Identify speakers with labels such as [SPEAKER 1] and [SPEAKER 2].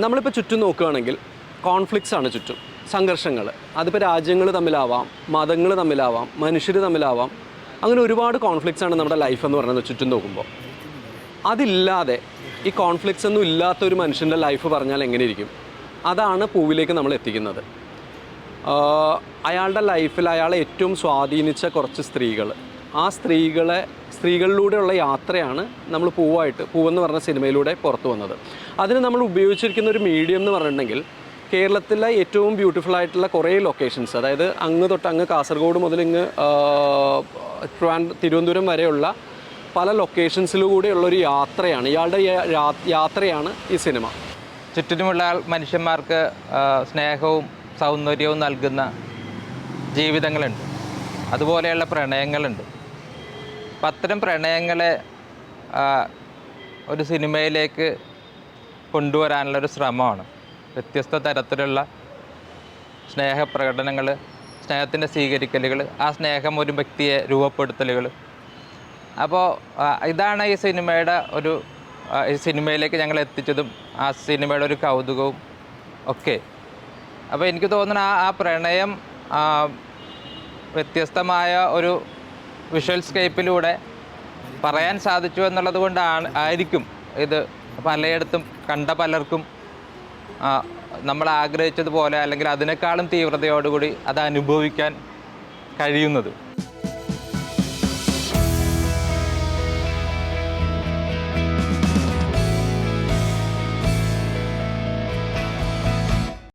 [SPEAKER 1] നമ്മളിപ്പോൾ ചുറ്റും നോക്കുകയാണെങ്കിൽ കോൺഫ്ലിക്ട്സ് ആണ് ചുറ്റും, സംഘർഷങ്ങൾ. അതിപ്പോൾ രാജ്യങ്ങൾ തമ്മിലാവാം, മതങ്ങൾ തമ്മിലാവാം, മനുഷ്യർ തമ്മിലാവാം. അങ്ങനെ ഒരുപാട് കോൺഫ്ലിക്ട്സ് ആണ് നമ്മുടെ ലൈഫ് എന്ന് പറയുന്നത് ചുറ്റും നോക്കുമ്പോൾ. അതില്ലാതെ ഈ കോൺഫ്ലിക്ട്സ് ഒന്നും ഇല്ലാത്തൊരു മനുഷ്യൻ്റെ ലൈഫ് പറഞ്ഞാൽ എങ്ങനെയിരിക്കും? അതാണ് പൂവിലേക്ക് നമ്മൾ എത്തിക്കുന്നത്. അയാളുടെ ലൈഫിൽ അയാളെ ഏറ്റവും സ്വാധീനിച്ച കുറച്ച് സ്ത്രീകൾ, ആ സ്ത്രീകളിലൂടെയുള്ള യാത്രയാണ് നമ്മൾ പൂവെന്ന് പറഞ്ഞ സിനിമയിലൂടെ പുറത്തു വന്നത്. അതിന് നമ്മൾ ഉപയോഗിച്ചിരിക്കുന്ന ഒരു മീഡിയം എന്ന് പറഞ്ഞിട്ടുണ്ടെങ്കിൽ കേരളത്തിലെ ഏറ്റവും ബ്യൂട്ടിഫുൾ ആയിട്ടുള്ള കുറേ ലൊക്കേഷൻസ്, അതായത് അങ്ങ് തൊട്ട് അങ്ങ് കാസർഗോഡ് മുതൽ ഇങ്ങ് തിരുവനന്തപുരം വരെയുള്ള പല ലൊക്കേഷൻസിലൂടെയുള്ളൊരു യാത്രയാണ്, ഇയാളുടെ യാത്രയാണ് ഈ സിനിമ.
[SPEAKER 2] ചുറ്റിനുമുള്ള മനുഷ്യന്മാർക്ക് സ്നേഹവും സൗന്ദര്യവും നൽകുന്ന ജീവിതങ്ങളുണ്ട്, അതുപോലെയുള്ള പ്രണയങ്ങളുണ്ട്. അപ്പം അത്തരം പ്രണയങ്ങളെ ഒരു സിനിമയിലേക്ക് കൊണ്ടുവരാനുള്ളൊരു ശ്രമമാണ്. വ്യത്യസ്ത തരത്തിലുള്ള സ്നേഹപ്രകടനങ്ങൾ, സ്നേഹത്തിൻ്റെ സ്വീകരിക്കലുകൾ, ആ സ്നേഹം ഒരു വ്യക്തിയെ രൂപപ്പെടുത്തലുകൾ. അപ്പോൾ ഇതാണ് ഈ സിനിമയിലേക്ക് ഞങ്ങൾ എത്തിച്ചതും ആ സിനിമയുടെ ഒരു കൗതുകവും ഒക്കെ. അപ്പോൾ എനിക്ക് തോന്നുന്നു ആ പ്രണയം വ്യത്യസ്തമായ ഒരു വിഷ്വൽ സ്കേപ്പിലൂടെ പറയാൻ സാധിച്ചു എന്നുള്ളത് ആയിരിക്കും ഇത് പലയിടത്തും കണ്ട പലർക്കും നമ്മൾ ആഗ്രഹിച്ചതുപോലെ അല്ലെങ്കിൽ അതിനേക്കാളും തീവ്രതയോടുകൂടി അത് അനുഭവിക്കാൻ കഴിയുന്നത്.